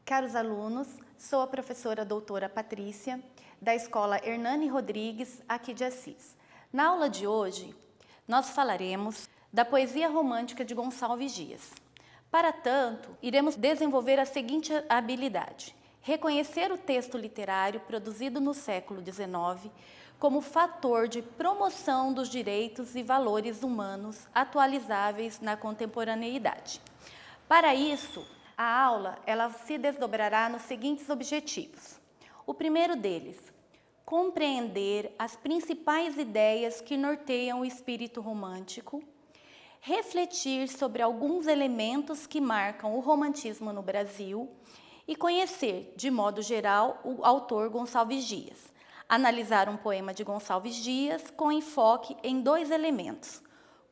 Caros alunos, sou a professora doutora Patrícia, da Escola Hernani Rodrigues, aqui de Assis. Na aula de hoje, nós falaremos da poesia romântica de Gonçalves Dias. Para tanto, iremos desenvolver a seguinte habilidade: reconhecer o texto literário produzido no século XIX como fator de promoção dos direitos e valores humanos atualizáveis na contemporaneidade. Para isso, a aula ela se desdobrará nos seguintes objetivos. O primeiro deles, compreender as principais ideias que norteiam o espírito romântico, refletir sobre alguns elementos que marcam o romantismo no Brasil e conhecer, de modo geral, o autor Gonçalves Dias. Analisar um poema de Gonçalves Dias com enfoque em dois elementos,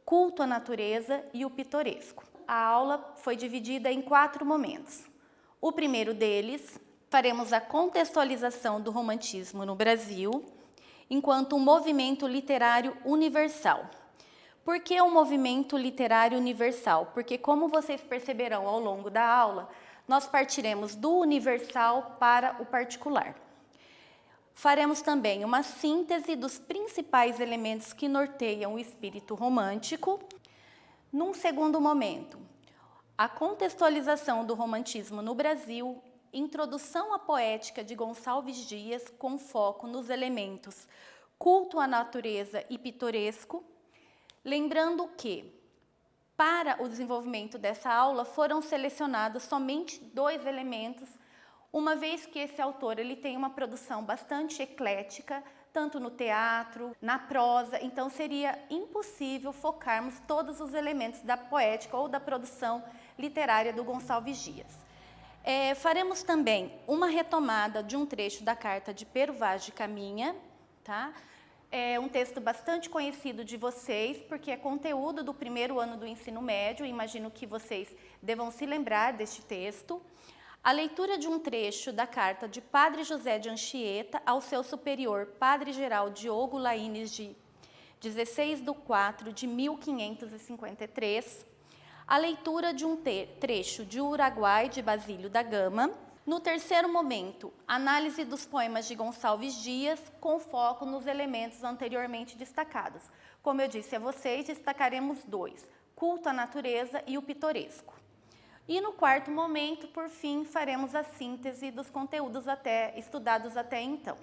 culto à natureza e o pitoresco. A aula foi dividida em 4 momentos. O primeiro deles, faremos a contextualização do romantismo no Brasil enquanto um movimento literário universal. Por que um movimento literário universal? Porque, como vocês perceberão ao longo da aula, nós partiremos do universal para o particular. Faremos também uma síntese dos principais elementos que norteiam o espírito romântico. Num segundo momento, a contextualização do romantismo no Brasil, introdução à poética de Gonçalves Dias com foco nos elementos culto à natureza e pitoresco. Lembrando que, para o desenvolvimento dessa aula, foram selecionados somente 2 elementos, uma vez que esse autor ele tem uma produção bastante eclética, tanto no teatro, na prosa, então seria impossível focarmos todos os elementos da poética ou da produção literária do Gonçalves Dias. Faremos também uma retomada de um trecho da carta de Pero Vaz de Caminha, tá? É um texto bastante conhecido de vocês, porque é conteúdo do primeiro ano do ensino médio, imagino que vocês devam se lembrar deste texto. A leitura de um trecho da carta de Padre José de Anchieta ao seu superior, Padre Geral Diogo Laínez, de 16/4 de 1553. A leitura de um trecho de Uruguai, de Basílio da Gama. No terceiro momento, análise dos poemas de Gonçalves Dias, com foco nos elementos anteriormente destacados. Como eu disse a vocês, destacaremos 2, culto à natureza e o pitoresco. E no quarto momento, por fim, faremos a síntese dos conteúdos estudados até então.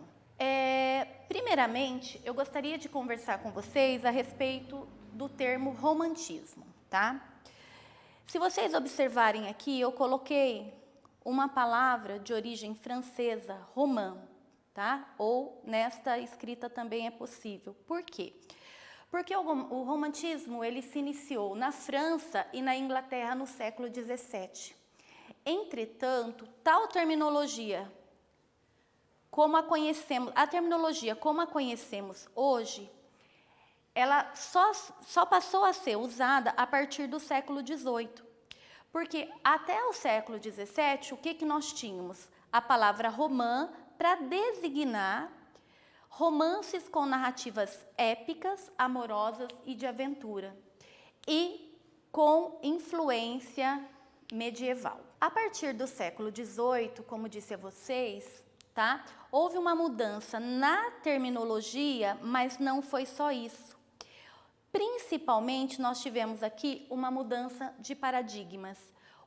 Primeiramente, eu gostaria de conversar com vocês a respeito do termo romantismo, tá? Se vocês observarem aqui, eu coloquei uma palavra de origem francesa, roman, tá? Ou nesta escrita também é possível. Por quê? Porque o romantismo ele se iniciou na França e na Inglaterra no século XVII. Entretanto, tal terminologia, como a conhecemos hoje, ela só passou a ser usada a partir do século XVIII. Porque até o século XVII, o que nós tínhamos? A palavra romã para designar romances com narrativas épicas, amorosas e de aventura, e com influência medieval. A partir do século XVIII, como disse a vocês, tá? Houve uma mudança na terminologia, mas não foi só isso. Principalmente, nós tivemos aqui uma mudança de paradigmas.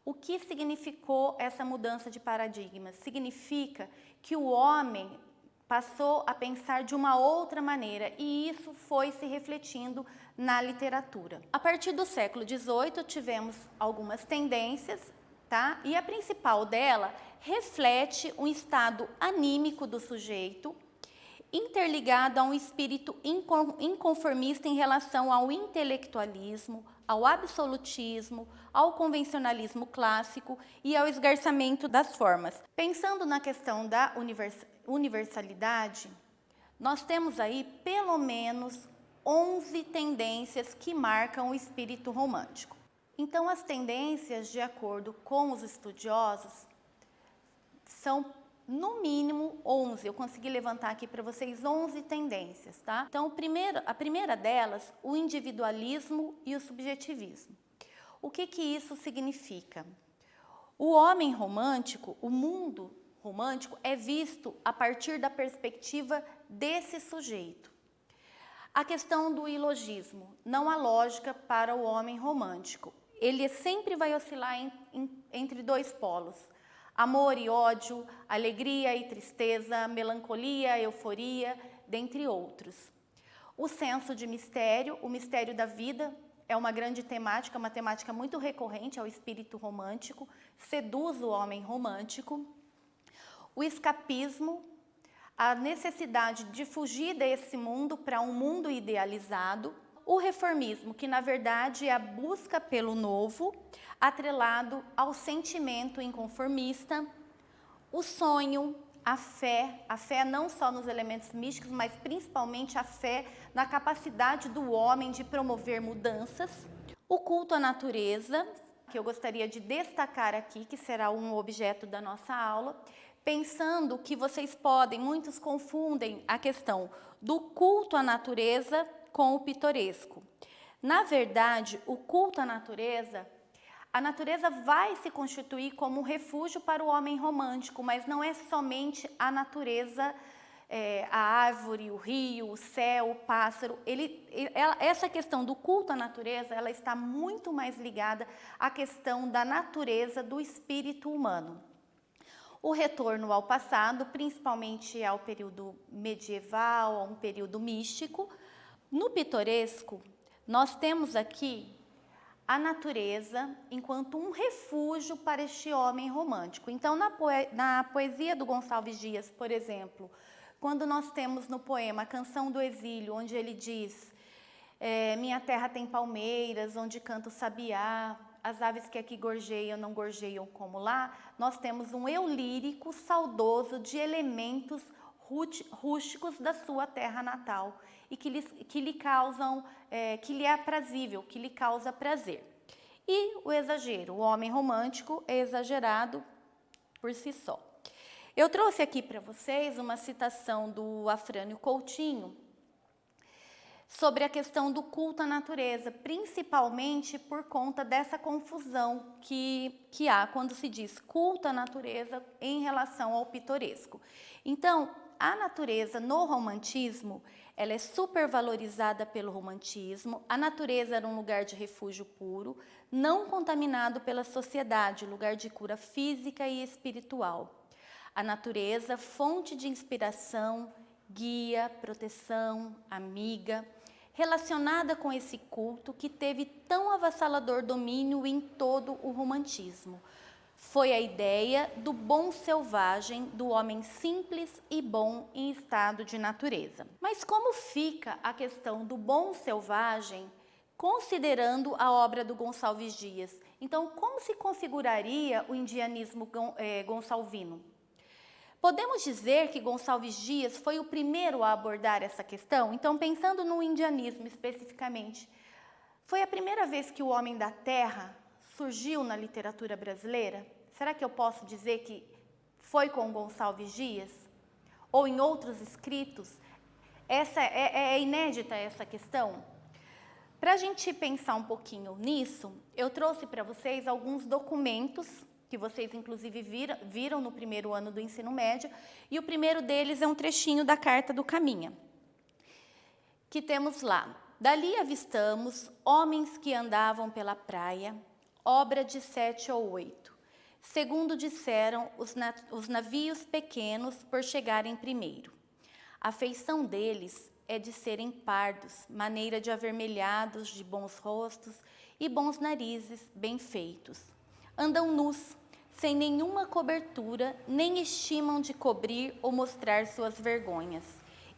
O que significou essa mudança de paradigmas? Significa que o homem passou a pensar de uma outra maneira e isso foi se refletindo na literatura. A partir do século XVIII, tivemos algumas tendências, tá? E a principal dela reflete um estado anímico do sujeito, interligado a um espírito inconformista em relação ao intelectualismo, ao absolutismo, ao convencionalismo clássico e ao esgarçamento das formas. Pensando na questão da universalidade, nós temos aí pelo menos 11 tendências que marcam o espírito romântico. Então, as tendências, de acordo com os estudiosos, são no mínimo 11. Eu consegui levantar aqui para vocês 11 tendências, tá? Então, a primeira delas, o individualismo e o subjetivismo. O que isso significa? O homem romântico, o mundo romântico é visto a partir da perspectiva desse sujeito. A questão do ilogismo, não há lógica para o homem romântico. Ele sempre vai oscilar entre dois polos, amor e ódio, alegria e tristeza, melancolia, euforia, dentre outros. O senso de mistério, o mistério da vida, é uma grande temática, uma temática muito recorrente ao espírito romântico, seduz o homem romântico. O escapismo, a necessidade de fugir desse mundo para um mundo idealizado. O reformismo, que na verdade é a busca pelo novo, atrelado ao sentimento inconformista. O sonho, a fé não só nos elementos místicos, mas principalmente a fé na capacidade do homem de promover mudanças. O culto à natureza, que eu gostaria de destacar aqui, que será um objeto da nossa aula, pensando que muitos confundem a questão do culto à natureza com o pitoresco. Na verdade, o culto à natureza, a natureza vai se constituir como um refúgio para o homem romântico, mas não é somente a natureza, a árvore, o rio, o céu, o pássaro. Essa questão do culto à natureza, ela está muito mais ligada à questão da natureza do espírito humano. O retorno ao passado, principalmente ao período medieval, a um período místico. No pitoresco, nós temos aqui a natureza enquanto um refúgio para este homem romântico. Então, na poesia do Gonçalves Dias, por exemplo, quando nós temos no poema a Canção do Exílio, onde ele diz: minha terra tem palmeiras, onde canta o sabiá, as aves que aqui gorjeiam não gorjeiam como lá, nós temos um eu lírico saudoso de elementos rústicos da sua terra natal e que lhe causam, que lhe é aprazível, que lhe causa prazer. E o exagero, o homem romântico é exagerado por si só. Eu trouxe aqui para vocês uma citação do Afrânio Coutinho sobre a questão do culto à natureza, principalmente por conta dessa confusão que há quando se diz culto à natureza em relação ao pitoresco. Então, a natureza no romantismo, ela é supervalorizada pelo romantismo. A natureza era um lugar de refúgio puro, não contaminado pela sociedade, lugar de cura física e espiritual. A natureza, fonte de inspiração, guia, proteção, amiga, relacionada com esse culto que teve tão avassalador domínio em todo o romantismo. Foi a ideia do bom selvagem, do homem simples e bom em estado de natureza. Mas como fica a questão do bom selvagem, considerando a obra do Gonçalves Dias? Então, como se configuraria o indianismo gonçalvino? Podemos dizer que Gonçalves Dias foi o primeiro a abordar essa questão? Então, pensando no indianismo especificamente, foi a primeira vez que o homem da terra surgiu na literatura brasileira? Será que eu posso dizer que foi com Gonçalves Dias? Ou em outros escritos? É inédita essa questão? Para a gente pensar um pouquinho nisso, eu trouxe para vocês alguns documentos que vocês inclusive viram no primeiro ano do ensino médio, e o primeiro deles é um trechinho da Carta do Caminha, que temos lá: dali avistamos homens que andavam pela praia, obra de 7 ou 8. Segundo disseram os navios pequenos por chegarem primeiro. A feição deles é de serem pardos, maneira de avermelhados, de bons rostos e bons narizes bem feitos. Andam nus, sem nenhuma cobertura, nem estimam de cobrir ou mostrar suas vergonhas.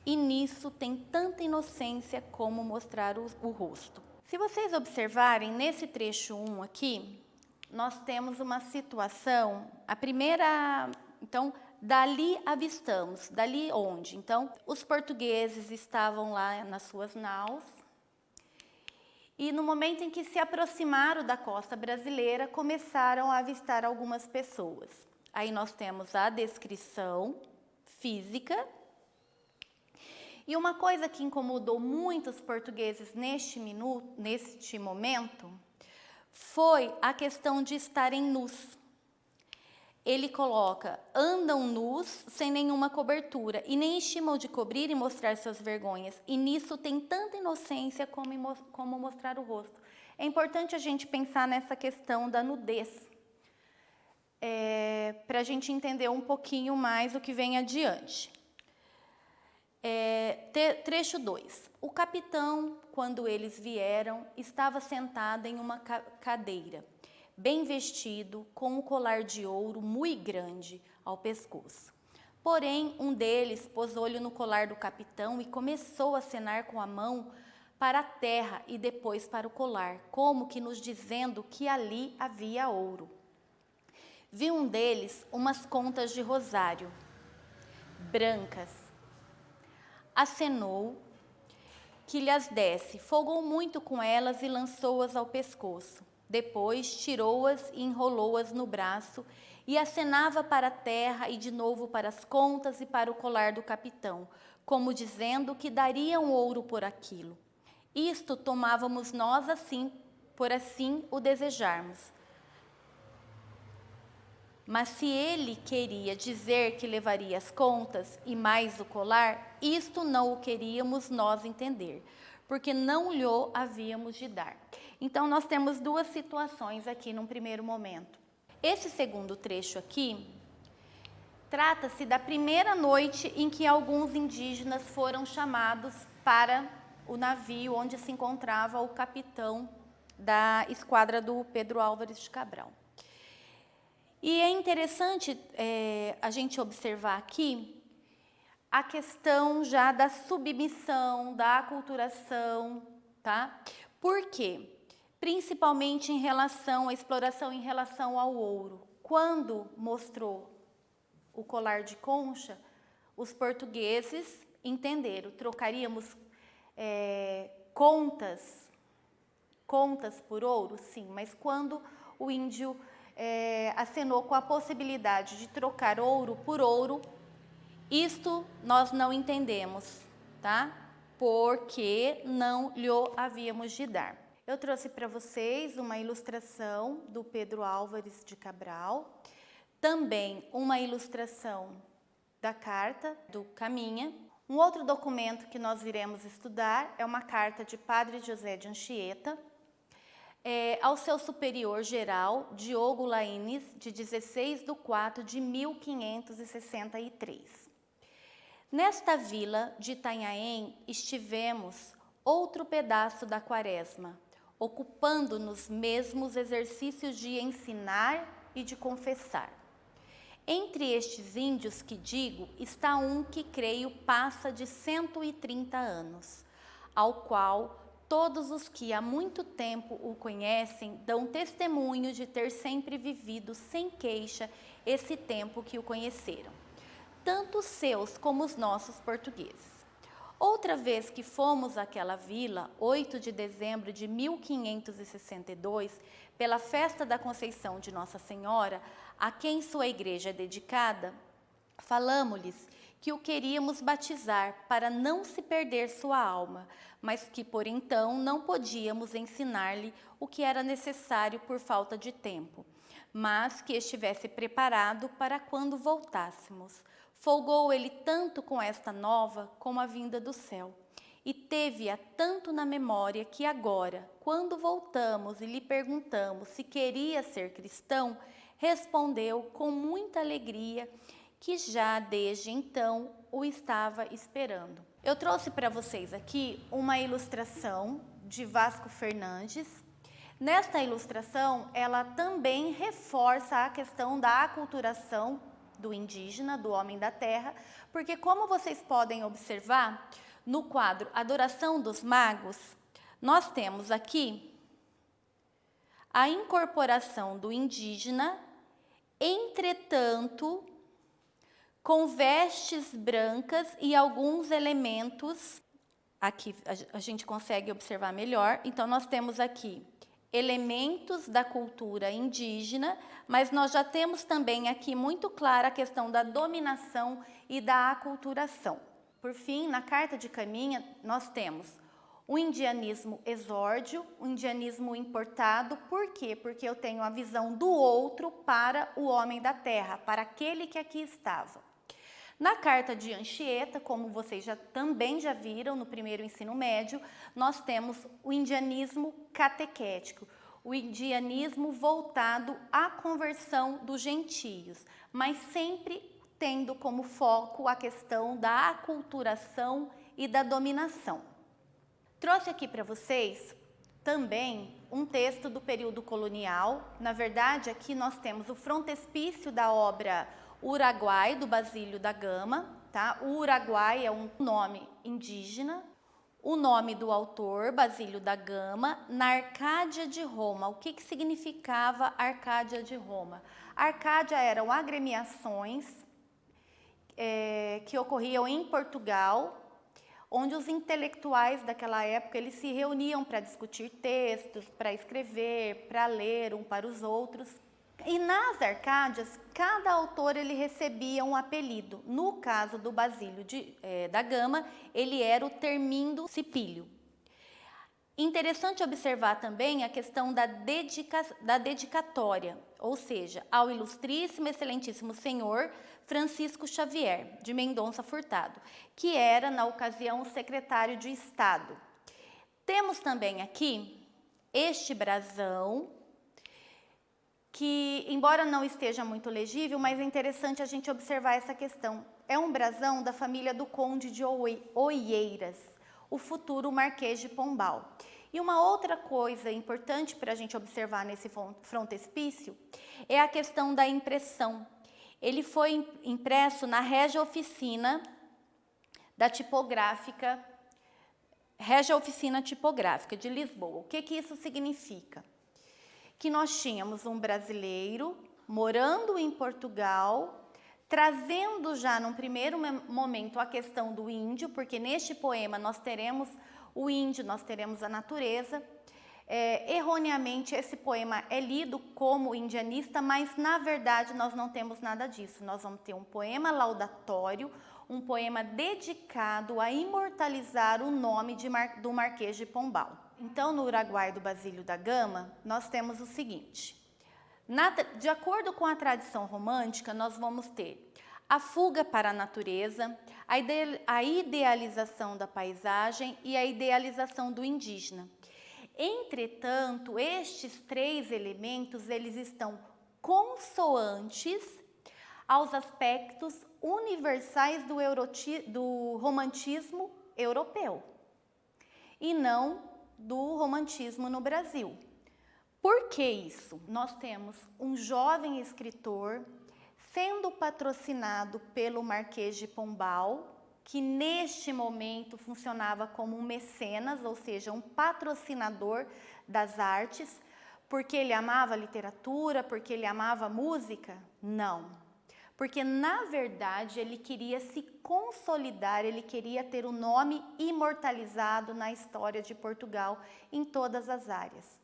E nisso tem tanta inocência como mostrar o rosto. Se vocês observarem, nesse trecho 1 aqui, nós temos uma situação, a primeira, então, dali avistamos, dali onde? Então, os portugueses estavam lá nas suas naus, e no momento em que se aproximaram da costa brasileira, começaram a avistar algumas pessoas. Aí nós temos a descrição física. E uma coisa que incomodou muitos portugueses neste momento foi a questão de estarem nus. ele coloca, andam nus sem nenhuma cobertura e nem estimam de cobrir e mostrar suas vergonhas. E nisso tem tanta inocência como mostrar o rosto. É importante a gente pensar nessa questão da nudez, para a gente entender um pouquinho mais o que vem adiante. Trecho 2. O capitão, quando eles vieram, estava sentado em uma cadeira, bem vestido, com um colar de ouro muito grande ao pescoço. Porém, um deles pôs olho no colar do capitão e começou a acenar com a mão para a terra e depois para o colar, como que nos dizendo que ali havia ouro. Viu um deles umas contas de rosário, brancas. Acenou que lhes desse, folgou muito com elas e lançou-as ao pescoço. Depois tirou-as e enrolou-as no braço e acenava para a terra e de novo para as contas e para o colar do capitão, como dizendo que dariam ouro por aquilo. Isto tomávamos nós assim, por assim o desejarmos. Mas se ele queria dizer que levaria as contas e mais o colar, isto não o queríamos nós entender, porque não lhe havíamos de dar. Então, nós temos duas situações aqui num primeiro momento. Esse segundo trecho aqui, trata-se da primeira noite em que alguns indígenas foram chamados para o navio onde se encontrava o capitão da esquadra do Pedro Álvares de Cabral. E é interessante a gente observar aqui a questão já da submissão, da aculturação, tá? Por quê? Principalmente em relação à exploração em relação ao ouro. Quando mostrou o colar de concha, os portugueses entenderam, trocaríamos contas por ouro? Sim, mas quando o índio acenou com a possibilidade de trocar ouro por ouro, isto nós não entendemos, tá? Porque não lhe havíamos de dar. Eu trouxe para vocês uma ilustração do Pedro Álvares de Cabral, também uma ilustração da carta do Caminha. Um outro documento que nós iremos estudar é uma carta de Padre José de Anchieta, ao seu superior geral, Diogo Laínez, de 16/4/1563. Nesta vila de Itanhaém estivemos outro pedaço da quaresma, ocupando nos mesmos exercícios de ensinar e de confessar. Entre estes índios que digo, está um que creio passa de 130 anos, ao qual todos os que há muito tempo o conhecem dão testemunho de ter sempre vivido sem queixa esse tempo que o conheceram, tanto os seus como os nossos portugueses. Outra vez que fomos àquela vila, 8 de dezembro de 1562, pela festa da Conceição de Nossa Senhora, a quem sua igreja é dedicada, falamo-lhes que o queríamos batizar para não se perder sua alma, mas que por então não podíamos ensinar-lhe o que era necessário por falta de tempo, mas que estivesse preparado para quando voltássemos. Folgou ele tanto com esta nova como a vinda do céu, e teve-a tanto na memória que agora, quando voltamos e lhe perguntamos se queria ser cristão, respondeu com muita alegria que já desde então o estava esperando. Eu trouxe para vocês aqui uma ilustração de Vasco Fernandes. Nesta ilustração, ela também reforça a questão da aculturação do indígena, do homem da terra, porque como vocês podem observar, no quadro Adoração dos Magos, nós temos aqui a incorporação do indígena, entretanto, com vestes brancas e alguns elementos, aqui a gente consegue observar melhor, então nós temos aqui elementos da cultura indígena, mas nós já temos também aqui muito clara a questão da dominação e da aculturação. Por fim, na carta de Caminha, nós temos o indianismo exórdio, o indianismo importado. Por quê? Porque eu tenho a visão do outro para o homem da terra, para aquele que aqui estava. Na carta de Anchieta, como vocês também já viram no primeiro ensino médio, nós temos o indianismo catequético, o indianismo voltado à conversão dos gentios, mas sempre tendo como foco a questão da aculturação e da dominação. Trouxe aqui para vocês também um texto do período colonial. Na verdade, aqui nós temos o frontispício da obra Uruguai, do Basílio da Gama. Tá? O Uruguai é um nome indígena. O nome do autor, Basílio da Gama, na Arcádia de Roma. O que significava Arcádia de Roma? Arcádia eram agremiações que ocorriam em Portugal, onde os intelectuais daquela época eles se reuniam para discutir textos, para escrever, para ler um para os outros. E nas Arcádias, cada autor ele recebia um apelido. No caso do Basílio da Gama, ele era o Termindo Cipílio. Interessante observar também a questão da dedicatória, ou seja, ao ilustríssimo, excelentíssimo senhor Francisco Xavier de Mendonça Furtado, que era, na ocasião, o secretário de Estado. Temos também aqui este brasão, que, embora não esteja muito legível, mas é interessante a gente observar essa questão. É um brasão da família do Conde de Oeiras, o futuro Marquês de Pombal. E uma outra coisa importante para a gente observar nesse frontispício é a questão da impressão. Ele foi impresso na Régia Oficina Tipográfica de Lisboa. O que isso significa? Que nós tínhamos um brasileiro morando em Portugal, trazendo já num primeiro momento a questão do índio, porque neste poema nós teremos o índio, nós teremos a natureza. Erroneamente esse poema é lido como indianista, mas na verdade nós não temos nada disso. Nós vamos ter um poema laudatório, um poema dedicado a imortalizar o nome do Marquês de Pombal. Então, no Uruguai do Basílio da Gama, nós temos o seguinte: de acordo com a tradição romântica, nós vamos ter a fuga para a natureza, a idealização da paisagem e a idealização do indígena. Entretanto, estes três elementos, eles estão consoantes aos aspectos universais do romantismo europeu e não do romantismo no Brasil. Por que isso? Nós temos um jovem escritor sendo patrocinado pelo Marquês de Pombal, que neste momento funcionava como um mecenas, ou seja, um patrocinador das artes, porque ele amava literatura, porque ele amava música? Não. Porque, na verdade, ele queria se consolidar, ele queria ter o nome imortalizado na história de Portugal em todas as áreas.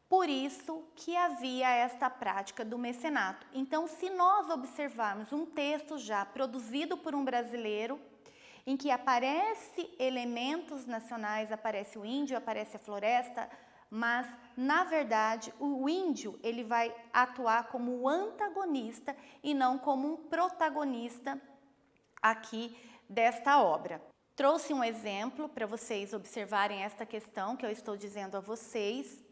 Por isso que havia esta prática do mecenato. Então, se nós observarmos um texto já produzido por um brasileiro, em que aparece elementos nacionais, aparece o índio, aparece a floresta, mas, na verdade, o índio ele vai atuar como o antagonista e não como um protagonista aqui desta obra. Trouxe um exemplo para vocês observarem esta questão que eu estou dizendo a vocês,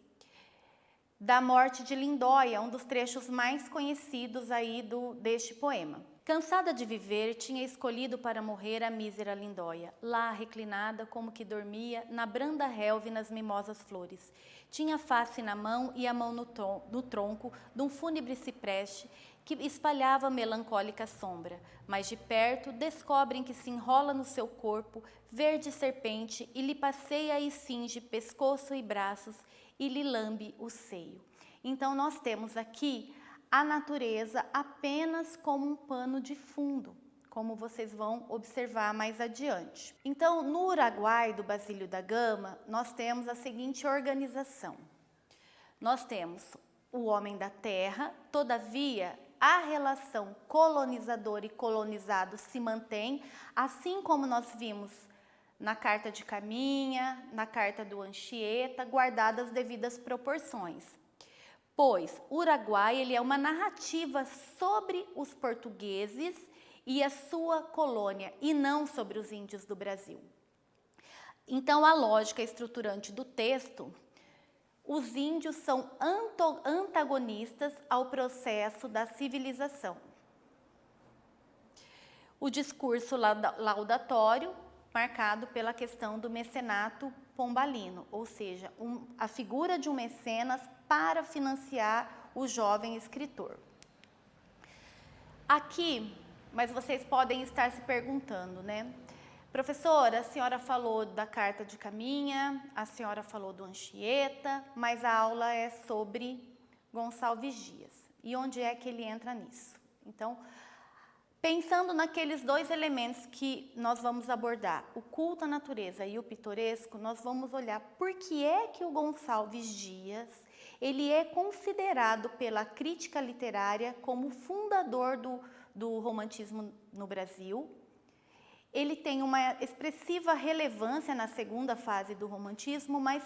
da morte de Lindóia, um dos trechos mais conhecidos aí deste poema. Cansada de viver, tinha escolhido para morrer a mísera Lindóia, lá reclinada como que dormia, na branda relva e nas mimosas flores. Tinha a face na mão e a mão no tronco de um fúnebre cipreste que espalhava melancólica sombra, mas de perto descobrem que se enrola no seu corpo verde serpente e lhe passeia e cinge pescoço e braços e lhe lambe o seio. Então nós temos aqui a natureza apenas como um pano de fundo, como vocês vão observar mais adiante. Então, no Uruguai do Basílio da Gama, nós temos a seguinte organização. Nós temos o homem da terra, todavia, a relação colonizador e colonizado se mantém, assim como nós vimos na carta de Caminha, na carta do Anchieta, guardadas as devidas proporções. Pois o Uruguai ele é uma narrativa sobre os portugueses e a sua colônia, e não sobre os índios do Brasil. Então, a lógica estruturante do texto, os índios são antagonistas ao processo da civilização. O discurso laudatório, marcado pela questão do mecenato pombalino, ou seja, a figura de um mecenas para financiar o jovem escritor. Aqui, mas vocês podem estar se perguntando, né? Professora, a senhora falou da carta de Caminha, a senhora falou do Anchieta, mas a aula é sobre Gonçalves Dias. E onde é que ele entra nisso? Então, pensando naqueles dois elementos que nós vamos abordar, o culto à natureza e o pitoresco, nós vamos olhar por que é que o Gonçalves Dias ele é considerado pela crítica literária como fundador do romantismo no Brasil. Ele tem uma expressiva relevância na segunda fase do romantismo, mas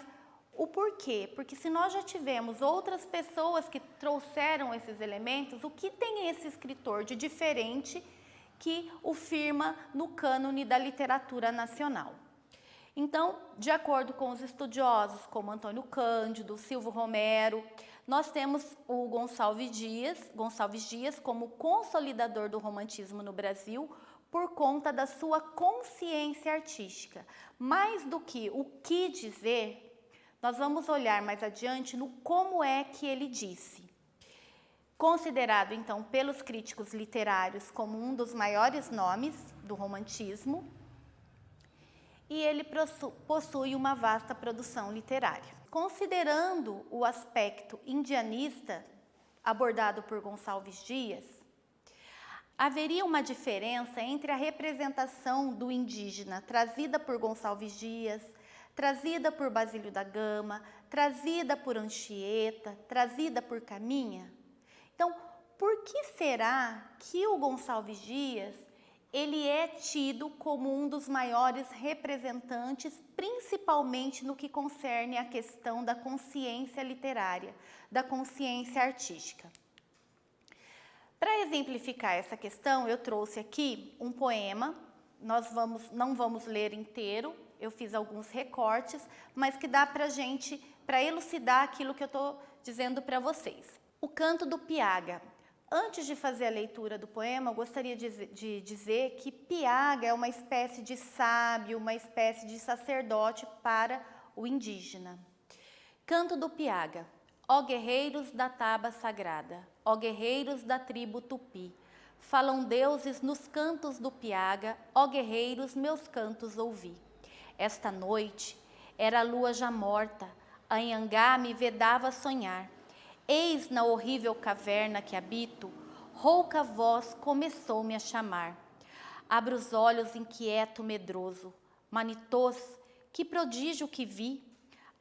o porquê? Porque se nós já tivemos outras pessoas que trouxeram esses elementos, o que tem esse escritor de diferente que o firma no cânone da literatura nacional? Então, de acordo com os estudiosos como Antônio Cândido, Silvio Romero, nós temos o Gonçalves Dias como consolidador do romantismo no Brasil, por conta da sua consciência artística. Mais do que o que dizer, nós vamos olhar mais adiante no como é que ele disse. Considerado, então, pelos críticos literários como um dos maiores nomes do romantismo, e ele possui uma vasta produção literária. Considerando o aspecto indianista abordado por Gonçalves Dias, haveria uma diferença entre a representação do indígena trazida por Gonçalves Dias, trazida por Basílio da Gama, trazida por Anchieta, trazida por Caminha? Então, por que será que o Gonçalves Dias ele é tido como um dos maiores representantes, principalmente no que concerne a questão da consciência literária, da consciência artística? Para exemplificar essa questão, eu trouxe aqui um poema, não vamos ler inteiro, eu fiz alguns recortes, mas que dá para elucidar aquilo que eu estou dizendo para vocês. O Canto do Piaga. Antes de fazer a leitura do poema, eu gostaria de dizer que Piaga é uma espécie de sábio, uma espécie de sacerdote para o indígena. Canto do Piaga. Ó guerreiros da taba sagrada, ó guerreiros da tribo Tupi, falam deuses nos cantos do Piaga, ó guerreiros, meus cantos ouvi. Esta noite era a lua já morta, a Anhangá me vedava sonhar. Eis na horrível caverna que habito, rouca voz começou-me a chamar. Abro os olhos inquieto, medroso, Manitôs, que prodígio que vi!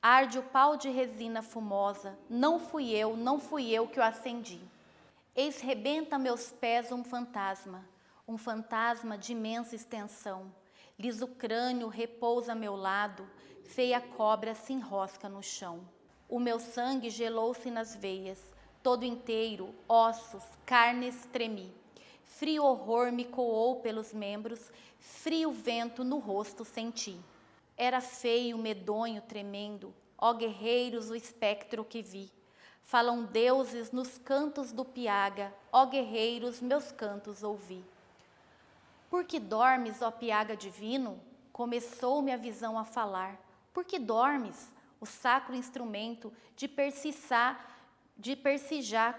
Arde o pau de resina fumosa, não fui eu que o acendi. Eis rebenta meus pés um fantasma de imensa extensão. Liso crânio repousa a meu lado, feia cobra se enrosca no chão. O meu sangue gelou-se nas veias, todo inteiro, ossos, carnes tremi. Frio horror me coou pelos membros, frio vento no rosto senti. Era feio, medonho, tremendo, ó guerreiros, o espectro que vi. Falam deuses nos cantos do Piaga, ó guerreiros, meus cantos ouvi. Por que dormes, ó Piaga divino? Começou-me a visão a falar. Por que dormes? O sacro instrumento de persijar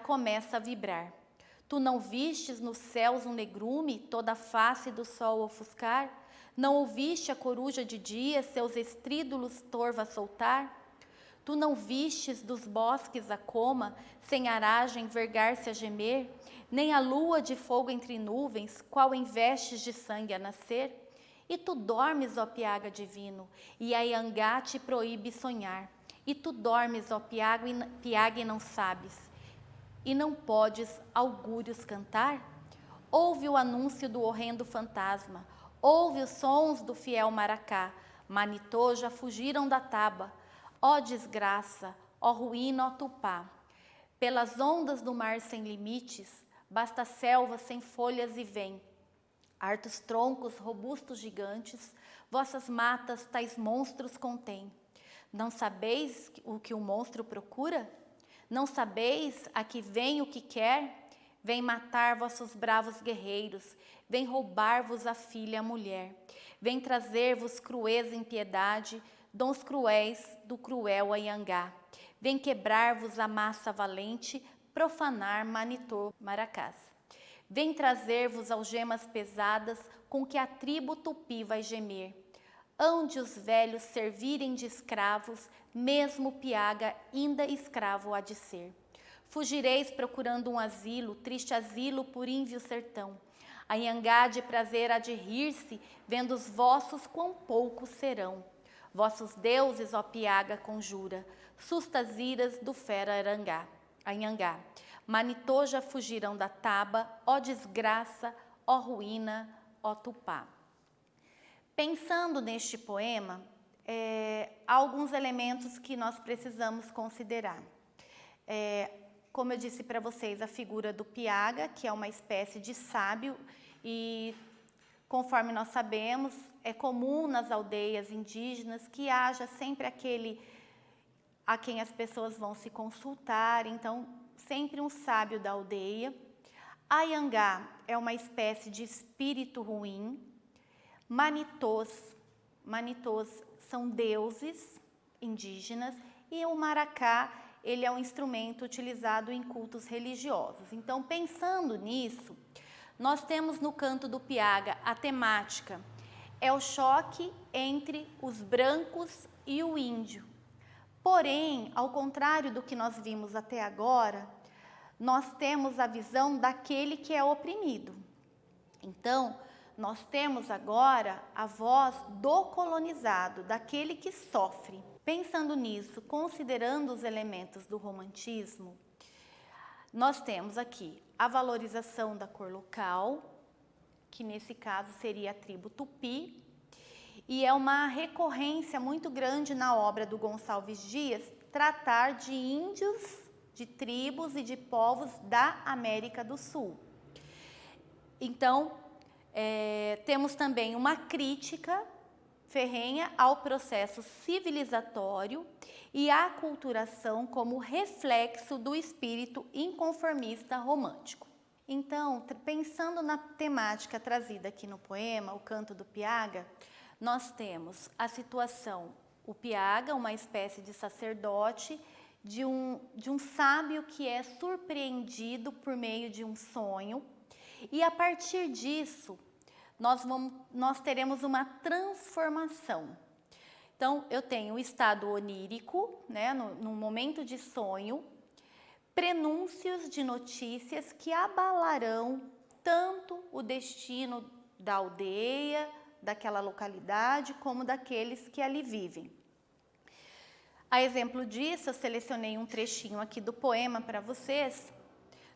começa a vibrar. Tu não vistes nos céus um negrume, toda a face do sol ofuscar? Não ouviste a coruja de dia seus estrídulos torva soltar? Tu não vistes dos bosques a coma, sem aragem vergar-se a gemer, nem a lua de fogo entre nuvens, qual em vestes de sangue a nascer? E tu dormes, ó Piaga divino, e a Anhangá te proíbe sonhar. E tu dormes, ó Piaga, e não sabes, e não podes augúrios cantar? Ouve o anúncio do horrendo fantasma, ouve os sons do fiel maracá, Manitô já fugiram da taba, ó desgraça, ó ruína, ó Tupá. Pelas ondas do mar sem limites, basta selva sem folhas e vem. Hartos troncos, robustos gigantes, vossas matas tais monstros contêm. Não sabeis o que o monstro procura? Não sabeis a que vem o que quer? Vem matar vossos bravos guerreiros, vem roubar-vos a filha, a mulher. Vem trazer-vos crueza impiedade, dons cruéis do cruel Anhangá. Vem quebrar-vos a massa valente, profanar Manitô, Maracás. Vem trazer-vos algemas pesadas, com que a tribo Tupi vai gemer. Hão de os velhos servirem de escravos, mesmo Piaga ainda escravo há de ser. Fugireis procurando um asilo, triste asilo por ínvio sertão. Anhangá de prazer há de rir-se, vendo os vossos quão poucos serão. Vossos deuses, ó Piaga, conjura, sustas iras do fera Anhangá. Manitô já fugirão da taba, ó desgraça, ó ruína, ó Tupá. Pensando neste poema, há alguns elementos que nós precisamos considerar. Como eu disse para vocês, a figura do Piaga, que é uma espécie de sábio, e conforme nós sabemos, é comum nas aldeias indígenas que haja sempre aquele a quem as pessoas vão se consultar, então sempre um sábio da aldeia. Anhangá é uma espécie de espírito ruim. Manitôs são deuses indígenas, e o maracá, ele é um instrumento utilizado em cultos religiosos. Então, pensando nisso, nós temos no canto do Piaga a temática, é o choque entre os brancos e o índio. Porém, ao contrário do que nós vimos até agora, nós temos a visão daquele que é oprimido. Então, nós temos agora a voz do colonizado, daquele que sofre. Pensando nisso, considerando os elementos do romantismo, nós temos aqui a valorização da cor local, que nesse caso seria a tribo Tupi, e é uma recorrência muito grande na obra do Gonçalves Dias tratar de índios, de tribos e de povos da América do Sul. Então, temos também uma crítica ferrenha ao processo civilizatório e à aculturação como reflexo do espírito inconformista romântico. Então, pensando na temática trazida aqui no poema, O Canto do Piaga, nós temos a situação, o Piaga, uma espécie de sacerdote, de um sábio que é surpreendido por meio de um sonho, e a partir disso, nós teremos uma transformação. Então, eu tenho o estado onírico, né, no momento de sonho, prenúncios de notícias que abalarão tanto o destino da aldeia, daquela localidade, como daqueles que ali vivem. A exemplo disso, eu selecionei um trechinho aqui do poema para vocês.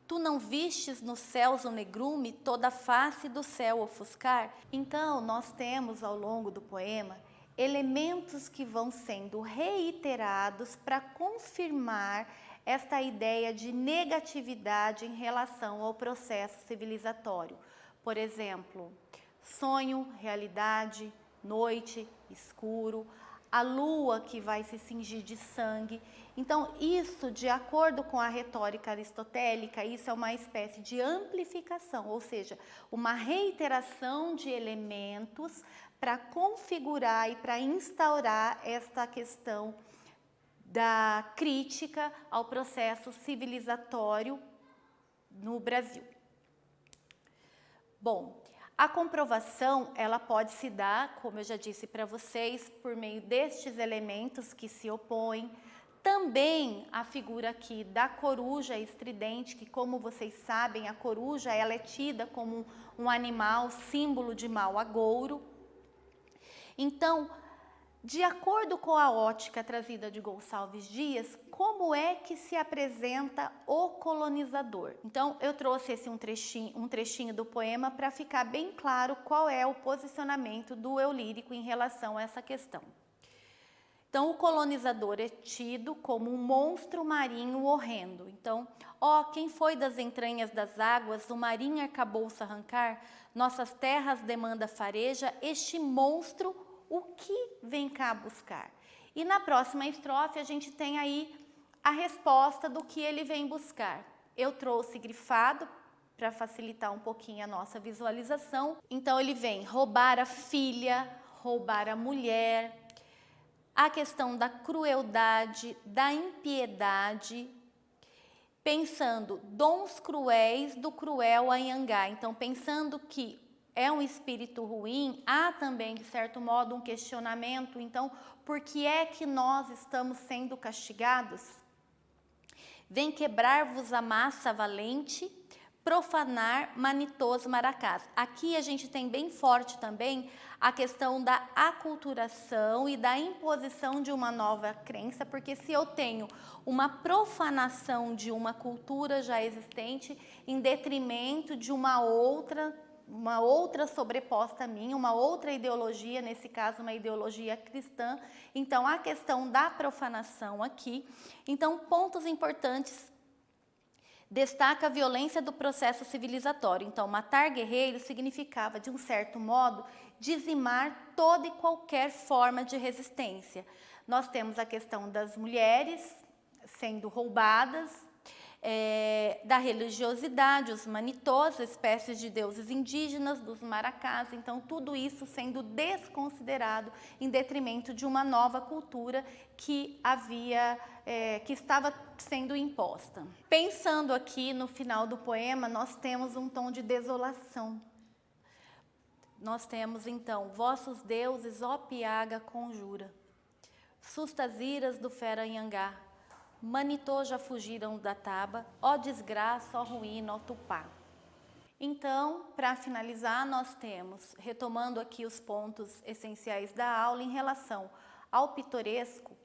Tu não vistes nos céus o negrume, toda a face do céu ofuscar? Então, nós temos ao longo do poema elementos que vão sendo reiterados para confirmar esta ideia de negatividade em relação ao processo civilizatório. Por exemplo, sonho, realidade, noite, escuro, a lua que vai se cingir de sangue. Então, isso, de acordo com a retórica aristotélica, isso é uma espécie de amplificação, ou seja, uma reiteração de elementos para configurar e para instaurar esta questão da crítica ao processo civilizatório no Brasil. Bom, a comprovação, ela pode se dar, como eu já disse para vocês, por meio destes elementos que se opõem. Também a figura aqui da coruja estridente, que, como vocês sabem, a coruja ela é tida como um animal símbolo de mau agouro. Então, De acordo com a ótica trazida de Gonçalves Dias, como é que se apresenta o colonizador? Então, eu trouxe um trechinho do poema para ficar bem claro qual é o posicionamento do eu lírico em relação a essa questão. Então, o colonizador é tido como um monstro marinho horrendo. Então, quem foi das entranhas das águas, o marinho arcabouço arrancar, nossas terras demanda fareja, este monstro, o que vem cá buscar? E na próxima estrofe a gente tem aí a resposta do que ele vem buscar. Eu trouxe grifado para facilitar um pouquinho a nossa visualização. Então, ele vem roubar a filha, roubar a mulher, a questão da crueldade, da impiedade, pensando dons cruéis do cruel Anhangá. Então, pensando que é um espírito ruim, há também, de certo modo, um questionamento. Então, por que é que nós estamos sendo castigados? Vem quebrar-vos a massa valente, profanar manitos maracás. Aqui a gente tem bem forte também a questão da aculturação e da imposição de uma nova crença, porque se eu tenho uma profanação de uma cultura já existente em detrimento de uma outra sobreposta a mim, uma outra ideologia, nesse caso uma ideologia cristã, então a questão da profanação aqui. Então, pontos importantes. Destaca a violência do processo civilizatório. Então, matar guerreiros significava, de um certo modo, dizimar toda e qualquer forma de resistência. Nós temos a questão das mulheres sendo roubadas, da religiosidade, os manitôs, espécies de deuses indígenas, dos maracás. Então, tudo isso sendo desconsiderado em detrimento de uma nova cultura que que estava sendo imposta. Pensando aqui no final do poema, nós temos um tom de desolação. Nós temos, então, vossos deuses, ó Piaga, conjura, sustas iras do fera Anhangá, Manitô já fugiram da taba, ó desgraça, ó ruína, ó tupá. Então, para finalizar, nós temos, retomando aqui os pontos essenciais da aula em relação ao pitoresco,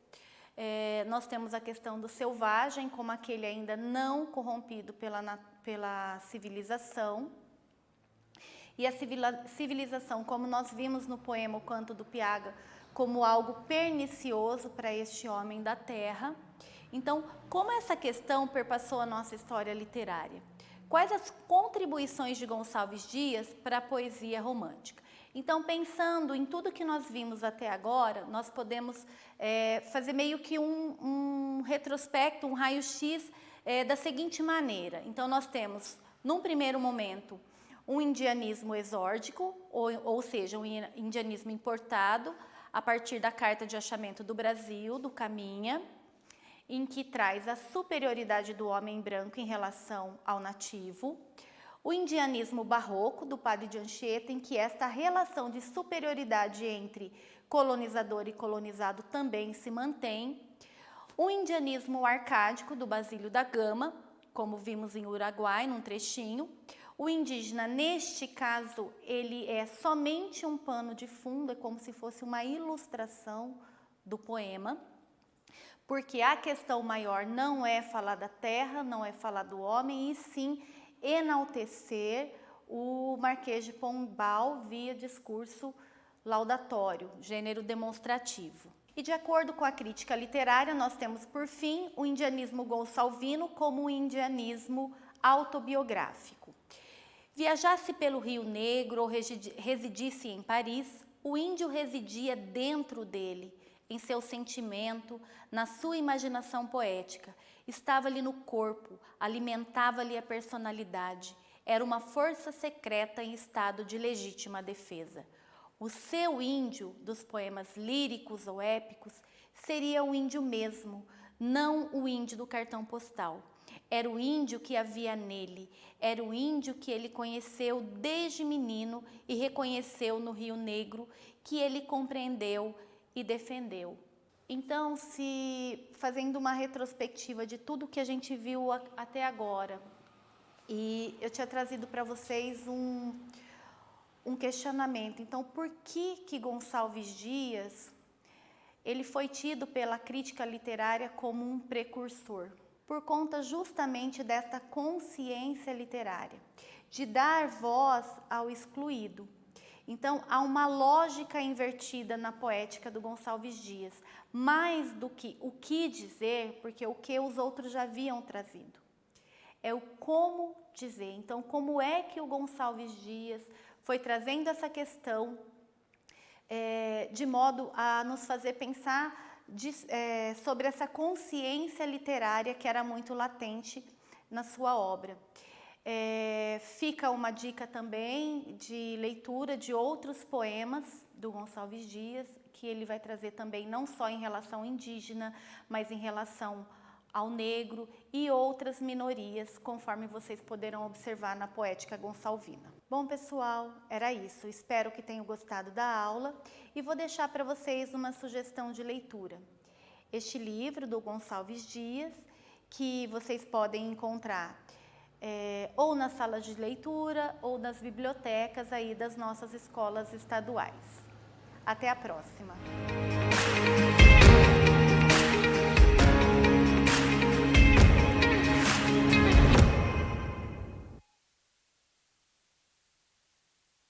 nós temos a questão do selvagem, como aquele ainda não corrompido pela civilização, e a civilização, como nós vimos no poema O Canto do Piaga, como algo pernicioso para este homem da terra. Então, como essa questão perpassou a nossa história literária? Quais as contribuições de Gonçalves Dias para a poesia romântica? Então, pensando em tudo que nós vimos até agora, nós podemos fazer meio que um retrospecto, um raio-x da seguinte maneira. Então, nós temos, num primeiro momento, um indianismo exórdico, ou seja, um indianismo importado, a partir da Carta de Achamento do Brasil, do Caminha, em que traz a superioridade do homem branco em relação ao nativo. O indianismo barroco, do padre de Anchieta, em que esta relação de superioridade entre colonizador e colonizado também se mantém. O indianismo arcádico, do Basílio da Gama, como vimos em Uruguai, num trechinho. O indígena, neste caso, ele é somente um pano de fundo, é como se fosse uma ilustração do poema, porque a questão maior não é falar da terra, não é falar do homem, e sim enaltecer o Marquês de Pombal via discurso laudatório, gênero demonstrativo. E de acordo com a crítica literária, nós temos, por fim, o indianismo gonçalvino como um indianismo autobiográfico. Viajasse pelo Rio Negro ou residisse em Paris, o índio residia dentro dele, em seu sentimento, na sua imaginação poética. Estava-lhe no corpo, alimentava-lhe a personalidade. Era uma força secreta em estado de legítima defesa. O seu índio, dos poemas líricos ou épicos, seria o índio mesmo, não o índio do cartão postal. Era o índio que havia nele, era o índio que ele conheceu desde menino e reconheceu no Rio Negro, que ele compreendeu e defendeu. Então, fazendo uma retrospectiva de tudo que a gente viu até agora, e eu tinha trazido para vocês um questionamento. Então, por que Gonçalves Dias ele foi tido pela crítica literária como um precursor, por conta justamente desta consciência literária, de dar voz ao excluído. Então, há uma lógica invertida na poética do Gonçalves Dias, mais do que o que dizer, porque o que os outros já haviam trazido. É o como dizer. Então, como é que o Gonçalves Dias foi trazendo essa questão de modo a nos fazer pensar sobre essa consciência literária que era muito latente na sua obra. Fica uma dica também de leitura de outros poemas do Gonçalves Dias, que ele vai trazer também não só em relação indígena, mas em relação ao negro e outras minorias, conforme vocês poderão observar na poética gonçalvina. Bom, pessoal, era isso. Espero que tenham gostado da aula e vou deixar para vocês uma sugestão de leitura. Este livro do Gonçalves Dias, que vocês podem encontrar ou nas salas de leitura ou nas bibliotecas aí das nossas escolas estaduais. Até a próxima!